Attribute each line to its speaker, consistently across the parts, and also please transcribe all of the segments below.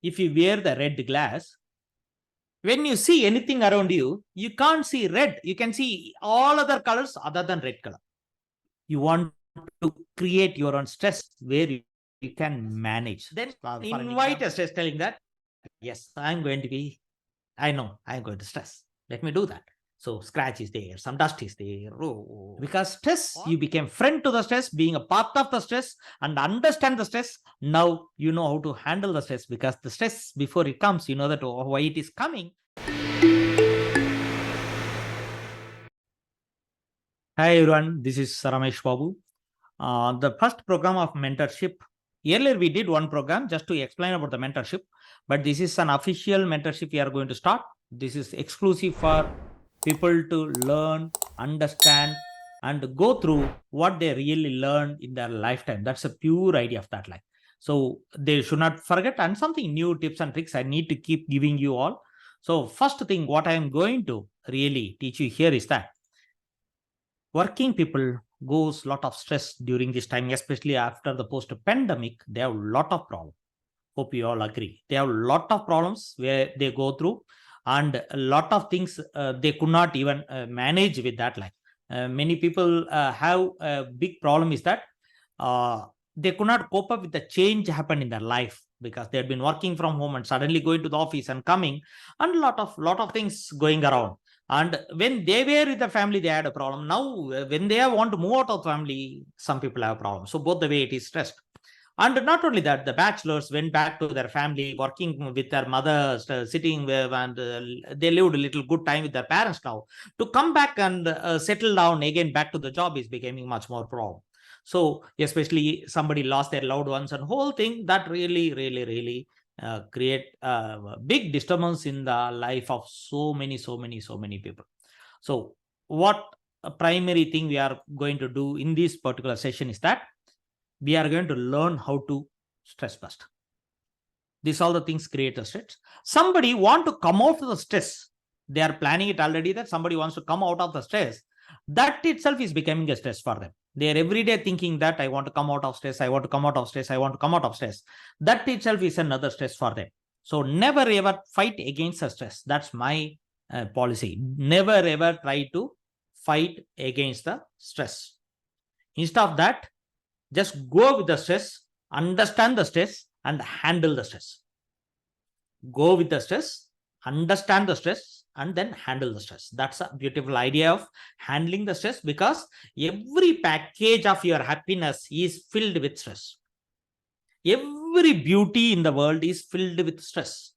Speaker 1: if you wear the red glass, when you see anything around you, you can't see red. You can see all other colors other than red color. You want to create your own stress where you can manage. Then invite a stress telling that, yes, I know I'm going to stress. Let me do that. So scratch is there, some dust is there. Oh, because stress, you became friend to the stress, being a part of the stress and understand the stress. Now you know how to handle the stress, because the stress before it comes, you know that why it is coming. Hi everyone, this is Ramesh Babu. The first program of mentorship. Earlier we did one program just to explain about the mentorship, but this is an official mentorship we are going to start. This is exclusive for people to learn, understand, and go through what they really learned in their lifetime. That's a pure idea of that life. So they should not forget, and something new tips and tricks I need to keep giving you all. So first thing, what I am going to really teach you here is that working people goes lot of stress during this time, especially after the post pandemic. They have a lot of problems. Hope you all agree. They have a lot of problems where they go through, and a lot of things they could not even manage with that life. Many people have a big problem is that they could not cope up with the change happened in their life, because they had been working from home and suddenly going to the office and coming, and lot of things going around. And when they were with the family, they had a problem. Now when they want to move out of family, some people have a problem. So both the way it is stressed. And not only that, the bachelors went back to their family, working with their mothers, sitting with, and they lived a little good time with their parents. Now to come back and settle down again back to the job is becoming much more problem. So especially somebody lost their loved ones and whole thing, that really create big disturbance in the life of so many people. So what a primary thing we are going to do in this particular session is that we are going to learn how to stress bust. These all the things create a stress. Somebody want to come out of the stress. They are planning it already that somebody wants to come out of the stress. That itself is becoming a stress for them. They are every day thinking that I want to come out of stress, I want to come out of stress, I want to come out of stress. That itself is another stress for them. So never ever fight against the stress. That's my policy. Never ever try to fight against the stress. Instead of that, just go with the stress, understand the stress, and handle the stress. Go with the stress, understand the stress, and then handle the stress. That's a beautiful idea of handling the stress, because every package of your happiness is filled with stress. Every beauty in the world is filled with stress.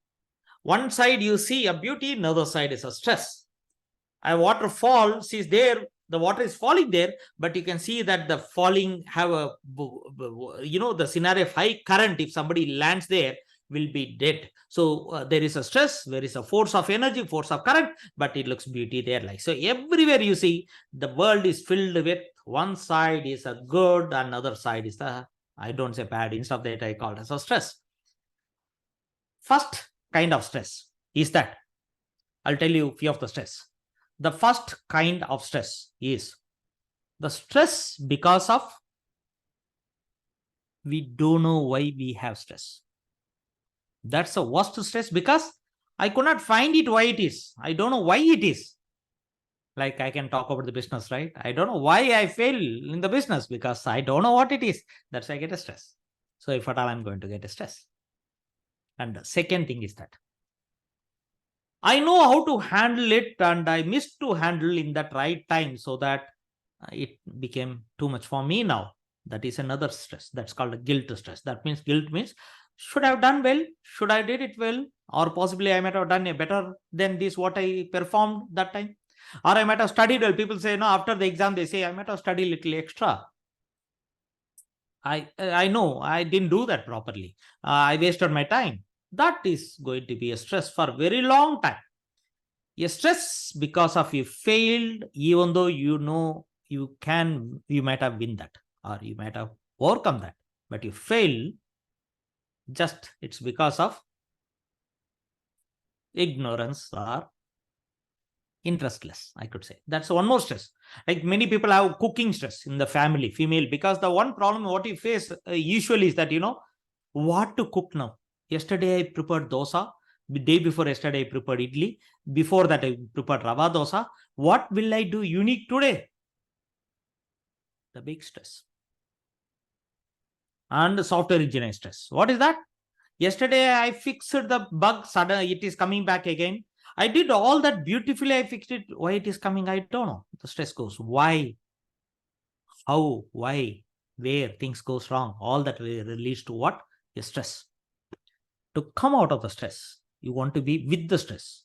Speaker 1: One side you see a beauty, another side is a stress. A waterfall is there, the water is falling there, but you can see that the falling have a, the scenario of high current. If somebody lands there, will be dead. So there is a stress, there is a force of energy, force of current, but it looks beauty there. Like so, everywhere you see the world is filled with, one side is a good, another side is the, I don't say bad, instead of that I call it as a stress. First kind of stress is that, I'll tell you a few of the stress. The first kind of stress is the stress because of we don't know why we have stress. That's the worst stress, because I could not find it why it is. I don't know why it is. Like I can talk about the business, right? I don't know why I fail in the business, because I don't know what it is. That's why I get a stress. So if at all I'm going to get a stress. And the second thing is that I know how to handle it, and I missed to handle in that right time, so that it became too much for me now. That is another stress. That's called a guilt stress. That means guilt means, should I have done well? Should I did it well? Or possibly I might have done a better than this what I performed that time. Or I might have studied well. People say, no, after the exam, they say, I might have studied a little extra. I know I didn't do that properly. I wasted my time. That is going to be a stress for a very long time. A stress because of you failed, even though you know you might have win that, or you might have overcome that, but you fail, just it's because of ignorance or interestless, I could say. That's one more stress. Like many people have cooking stress in the family, female, because the one problem what you face usually is that, what to cook now. Yesterday I prepared dosa. The day before yesterday I prepared idli. Before that I prepared rava dosa. What will I do unique today? The big stress. And software engineering stress. What is that? Yesterday I fixed the bug. Suddenly it is coming back again. I did all that beautifully. I fixed it. Why it is coming? I don't know. The stress goes. Why? How? Why? Where things goes wrong? All that leads to what? A stress. To come out of the stress, you want to be with the stress.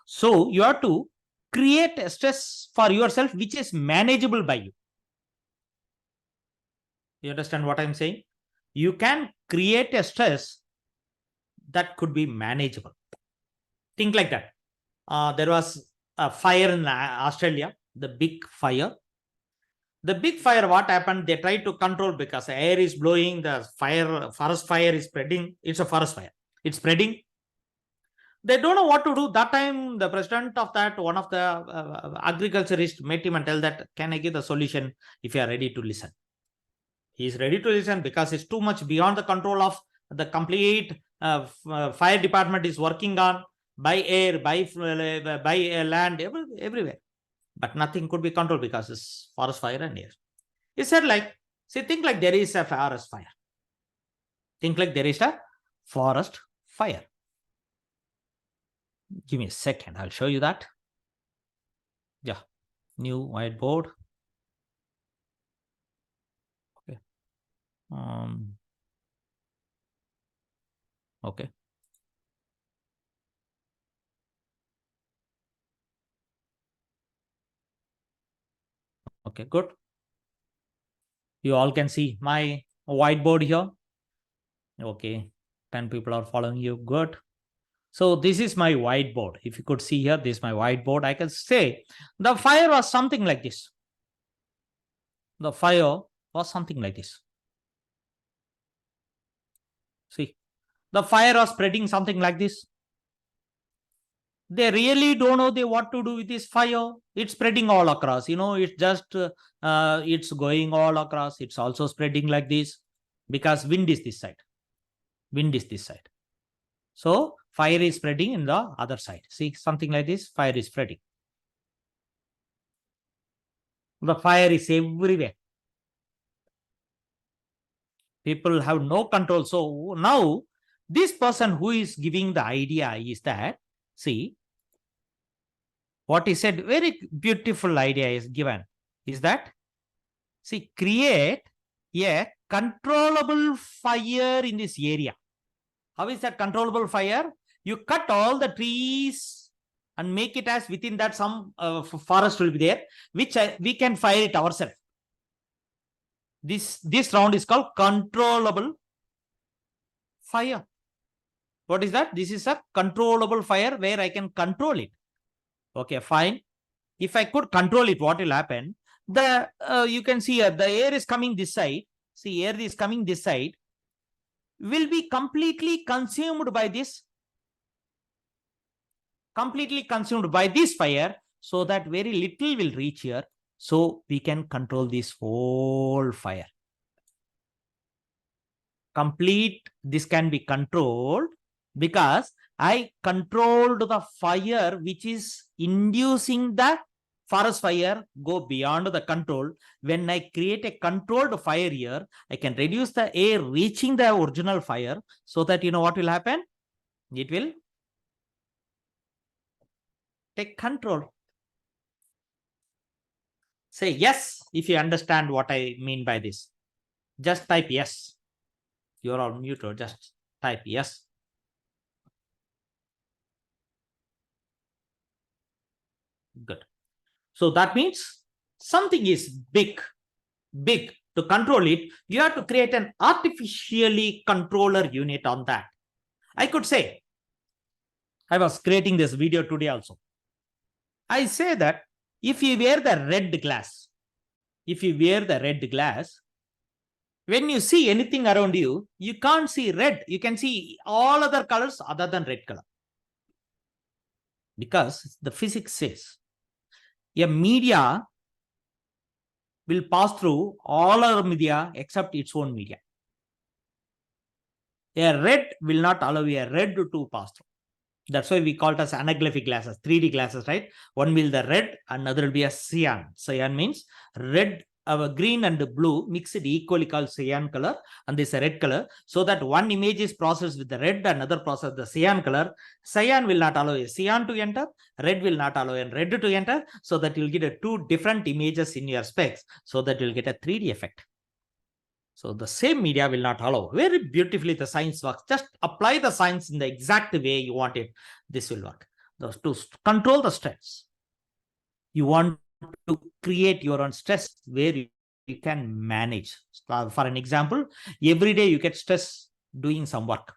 Speaker 1: So you have to create a stress for yourself which is manageable by you. You understand what I'm saying? You can create a stress that could be manageable. Think like that. There was a fire in Australia, the big fire. The big fire, what happened? They tried to control because the air is blowing, the forest fire is spreading. It's a forest fire. It's spreading. They don't know what to do. That time, the president of that, one of the agriculturists met him and tell that, can I give the solution if you are ready to listen? He is ready to listen because it's too much beyond the control of the complete fire department is working on by air, by land, everywhere. But nothing could be controlled because it's forest fire and air. He said like, see, think like there is a forest fire. Think like there is a forest fire. Give me a second. I'll show you that. Yeah. New whiteboard. Okay. Okay. Okay, good. You all can see my whiteboard here. Okay. 10 people are following you. Good. So this is my whiteboard. If you could see here, this is my whiteboard. I can say the fire was something like this. The fire was something like this. See, the fire was spreading something like this. They really don't know what to do with this fire. It's spreading all across. It's just it's going all across. It's also spreading like this because wind is this side. Wind is this side. So fire is spreading in the other side. See, something like this. Fire is spreading. The fire is everywhere. People have no control. So now this person who is giving the idea is that, see, what he said, very beautiful idea is given, is that, see, create a controllable fire in this area. How is that controllable fire? You cut all the trees and make it as within that some forest will be there, which we can fire it ourselves. This round is called controllable fire. What is that? This is a controllable fire where I can control it. Okay, fine. If I could control it, what will happen? You can see the air is coming this side. See, air is coming this side. Will be completely consumed by this. Completely consumed by this fire, so that very little will reach here. So we can control this whole fire. This can be controlled because I controlled the fire which is inducing the forest fire go beyond the control. When I create a controlled fire here, I can reduce the air reaching the original fire, so that what will happen? It will take control. Say yes if you understand what I mean by this. Just type yes. You're all muted. Just type yes. Good. So that means something is big. To control it, you have to create an artificially controller unit on that. I could say, I was creating this video today also. I say that if you wear the red glass, when you see anything around you, you can't see red. You can see all other colors other than red color. Because the physics says a media will pass through all other media except its own media. A red will not allow a red to pass through. That's why we call it as anaglyphic glasses, 3D glasses, right? One will be the red, another will be a cyan. Cyan means red, green and blue mixed equally called cyan color, and this is a red color. So that one image is processed with the red, another processed the cyan color. Cyan will not allow a cyan to enter, red will not allow a red to enter, so that you'll get a two different images in your specs, so that you'll get a 3D effect. So the same media will not allow. Very beautifully the science works. Just apply the science in the exact way you want it. This will work. To control the stress, you want to create your own stress where you can manage. For an example, every day you get stress doing some work,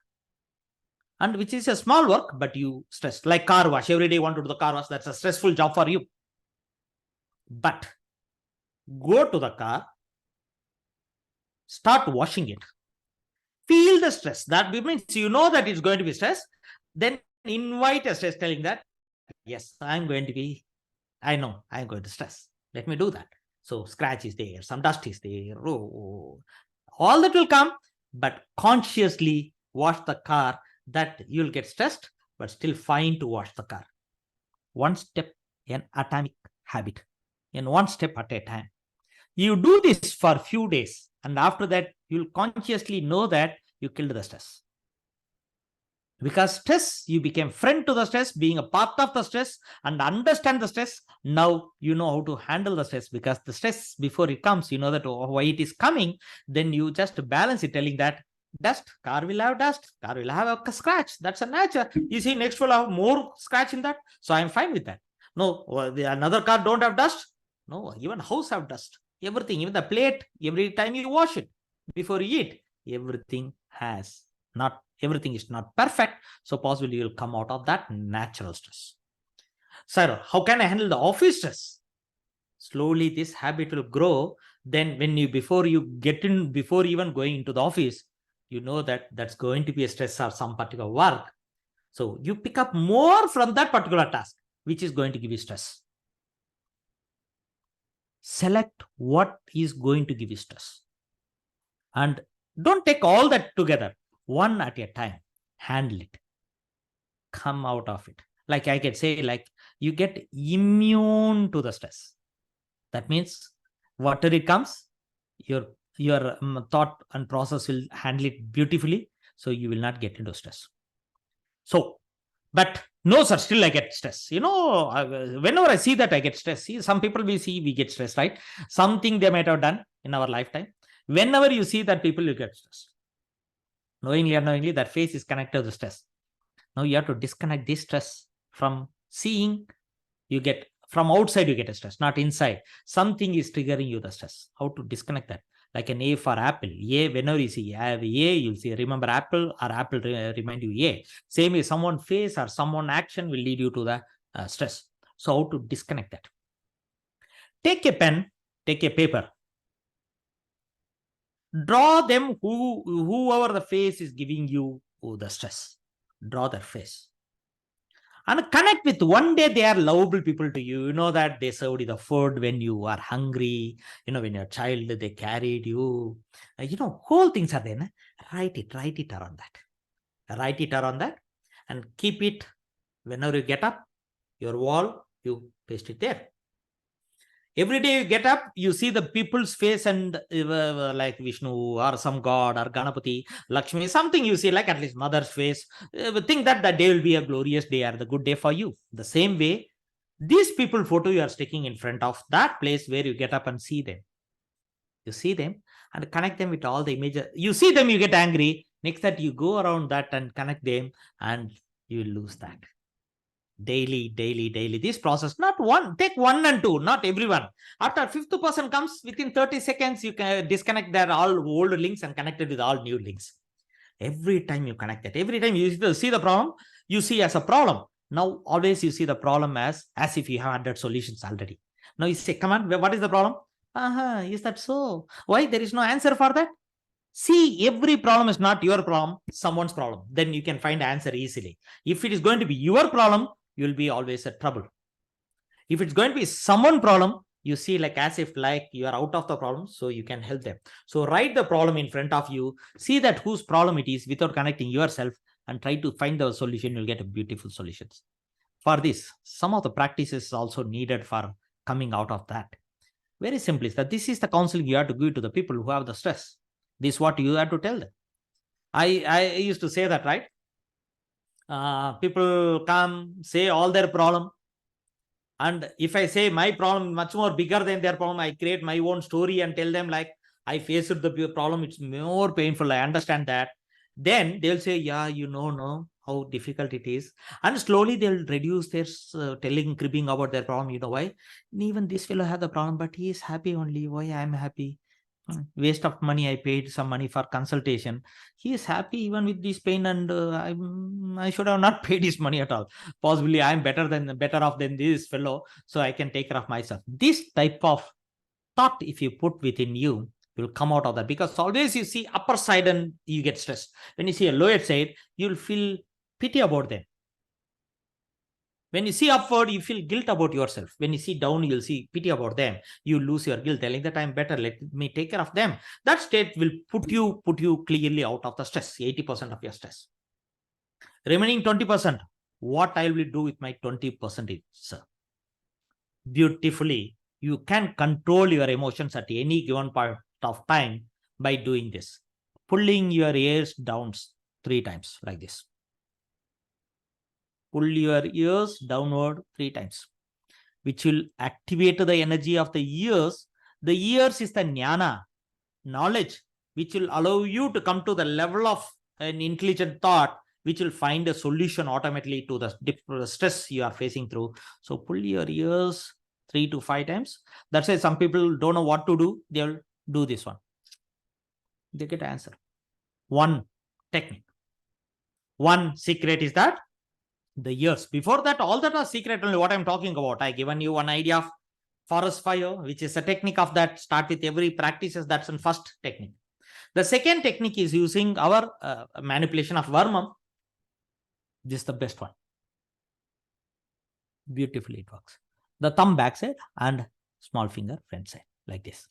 Speaker 1: and which is a small work, but you stress. Like car wash, every day you want to do the car wash. That's a stressful job for you. But go to the car, start washing it. Feel the stress. That means you know that it's going to be stress. Then invite a stress, telling that, yes, I know I'm going to stress. Let me do that. So scratch is there, some dust is there. Oh, all that will come, but consciously wash the car, that you'll get stressed, but still fine to wash the car. One step, an atomic habit, in one step at a time. You do this for a few days, and after that, you'll consciously know that you killed the stress. Because stress, you became friend to the stress, being a part of the stress, and understand the stress. Now you know how to handle the stress, because the stress, before it comes, you know that why it is coming. Then you just balance it, telling that dust, car will have dust, car will have a scratch. That's a nature. You see, next will have more scratch in that. So I'm fine with that. No, another car don't have dust. No, even house have dust. Everything, even the plate, every time you wash it before you eat, everything has not, everything is not perfect. So possibly you'll come out of that natural stress. Sir, how can I handle the office stress? Slowly this habit will grow. Then when you, before even going into the office, you know that that's going to be a stress or some particular work. So you pick up more from that particular task, which is going to give you stress. Select what is going to give you stress. And don't take all that together. One at a time. Handle it. Come out of it. Like I can say, like you get immune to the stress. That means whatever it comes, your thought and process will handle it beautifully. So you will not get into stress. So, but no, sir, still I get stress. Whenever I see that I get stress, see, some people we get stressed, right? Something they might have done in our lifetime. Whenever you see that people, you get stressed. Knowingly or unknowingly, that face is connected to the stress. Now you have to disconnect this stress from seeing. You get from outside, you get a stress, not inside. Something is triggering you the stress. How to disconnect that? Like an A for apple. A, whenever you see I have A, you'll see remember apple, or apple remind you A. Same as someone face or someone action will lead you to the stress. So how to disconnect that? Take a pen, take a paper. Draw them whoever the face is giving you the stress. Draw their face. And connect with, one day they are lovable people to you. You know that they served you the food when you are hungry. When you're a child, they carried you. Whole things are there. Write it around that. Write it around that and keep it. Whenever you get up, your wall, you paste it there. Every day you get up, you see the people's face, and like Vishnu or some god or Ganapati, Lakshmi, something you see, like at least mother's face. Think that day will be a glorious day or the good day for you. The same way, these people photo you are sticking in front of that place where you get up and see them. You see them and connect them with all the images. You see them, you get angry. Next that you go around that and connect them, and you lose that. Daily. This process, not one, take 1 and 2, not everyone. After fifth person comes, within 30 seconds, you can disconnect their all old links and connect it with all new links. Every time you connect it, every time you see the problem, you see as a problem. Now, always you see the problem as if you have 100 solutions already. Now you say, come on, what is the problem? Is that so? Why? There is no answer for that. See, every problem is not your problem, someone's problem. Then you can find answer easily. If it is going to be your problem, you'll be always at trouble. If it's going to be someone's problem, you see like as if like you are out of the problem, so you can help them. So write the problem in front of you, see that whose problem it is without connecting yourself, and try to find the solution. You'll get a beautiful solutions. For this, some of the practices also needed for coming out of that. Very simple is that this is the counseling you have to give to the people who have the stress. This is what you have to tell them. I used to say that, right? People come say all their problem, and if I say my problem much more bigger than their problem, I create my own story and tell them like I faced the problem, it's more painful, I understand that. Then they'll say, yeah, no how difficult it is, and slowly they'll reduce their cribbing about their problem. You know why? Even this fellow had the problem, but he is happy only. Why I'm happy? Waste of money. I paid some money for consultation. He is happy even with this pain, and I should have not paid his money at all. Possibly I'm better off than this fellow, so I can take care of myself. This type of thought, if you put within you, will come out of that, because always you see upper side and you get stressed. When you see a lower side, you'll feel pity about them. When you see upward, you feel guilt about yourself. When you see down, you'll see pity about them. You lose your guilt, telling that I'm better, let me take care of them. That state will put you clearly out of the stress, 80% of your stress. Remaining 20%, what I will do with my 20% is beautifully, you can control your emotions at any given point of time by doing this. Pulling your ears down 3 times like this. Pull your ears downward 3 times, which will activate the energy of the ears. The ears is the jnana, knowledge, which will allow you to come to the level of an intelligent thought, which will find a solution automatically to the stress you are facing through. So pull your ears 3 to 5 times. That's why some people don't know what to do. They'll do this one. They get answer. One technique. One secret is that the ears. Before that, all that was secret only. What I'm talking about, I given you one idea of forest fire, which is a technique of that. Start with every practices. That's the first technique. The second technique is using our manipulation of Varmam. This is the best one. Beautifully it works. The thumb backside and small finger front side like this.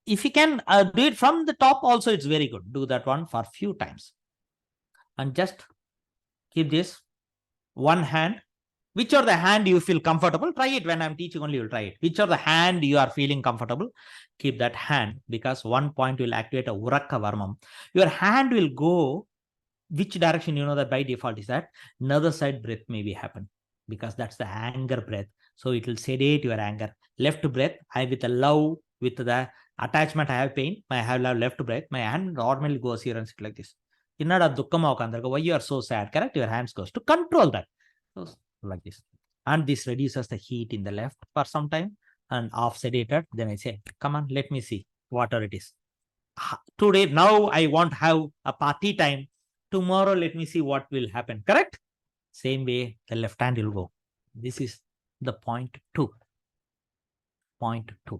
Speaker 1: If you can do it from the top also, it's very good. Do that one for a few times. And just keep this one hand. Which are the hand you feel comfortable? Try it. When I'm teaching only, you'll try it. Which are the hand you are feeling comfortable? Keep that hand, because one point will activate a Urakka Varmam. Your hand will go which direction, you know that by default is that another side breath may be happen, because that's the anger breath. So it will sedate your anger. Left breath, I with the love, with the attachment, I have pain, I have left breath, my hand normally goes here and sit like this. Why you are so sad? Correct? Your hands goes to control that. So, like this. And this reduces the heat in the left for some time and off sedated. Then I say, come on, let me see whatever it is. Today, now I want to have a party time. Tomorrow, let me see what will happen. Correct? Same way, the left hand will go. This is the point 2. Point 2.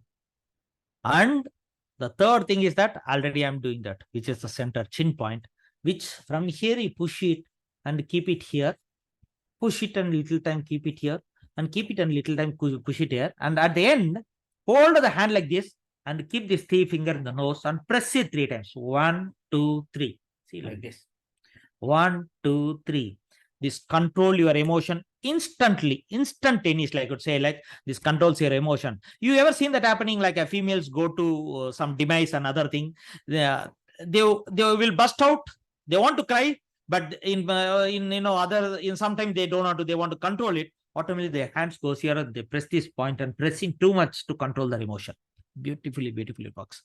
Speaker 1: And the third thing is that already I'm doing that, which is the center chin point, which from here you push it and keep it here. Push it and little time, keep it here. And keep it and little time, push it here. And at the end, hold the hand like this and keep this 3 finger in the nose and press it 3 times. 1, 2, 3. See, like this. 1, 2, 3. This control your emotion instantly, instantaneously. I could say like this controls your emotion. You ever seen that happening? Like a females go to some demise, another thing. They will bust out. They want to cry, but in sometimes they don't want to. They want to control it. Automatically their hands goes here and they press this point, and pressing too much to control their emotion. Beautifully it works.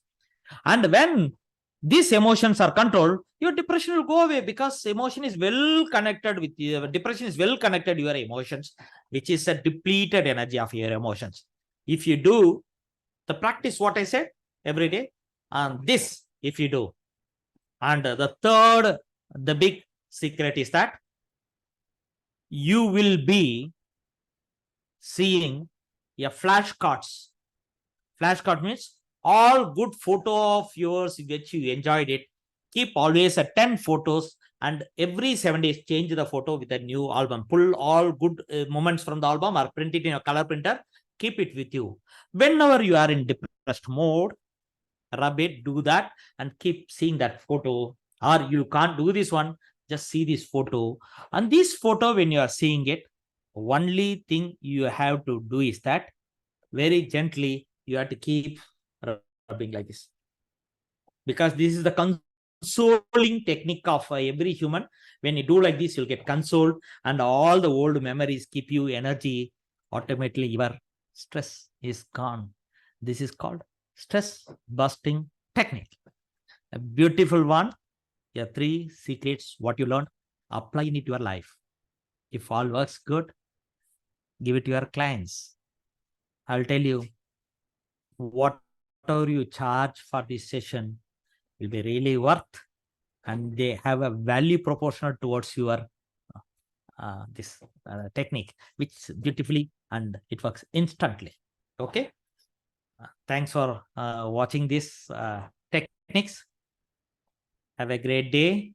Speaker 1: And when these emotions are controlled, your depression will go away, because emotion is well connected with your depression is well connected to your emotions, which is a depleted energy of your emotions. If you do the practice what I said every day, and this if you do, and the third, the big secret is that you will be seeing a flashcards. Flashcard means all good photo of yours which you enjoyed it. Keep always 10 photos, and every 7 days change the photo with a new album. Pull all good moments from the album or print it in a color printer. keep it with you. Whenever you are in depressed mode, rub it, do that, and keep seeing that photo. Or you can't do this one, just see this photo. And this photo, when you are seeing it, only thing you have to do is that very gently you have to keep rubbing like this, because this is the consoling technique of every human. When you do like this, you'll get consoled, and all the old memories keep you energy. Automatically your stress is gone. This is called stress busting technique. A beautiful one. Yeah, 3 secrets what you learned, apply in it your life. If all works good, give it to your clients. I'll tell you, whatever you charge for this session will be really worth, and they have a value proportional towards your this technique, which beautifully, and it works instantly. Okay. Thanks for watching this techniques. Have a great day.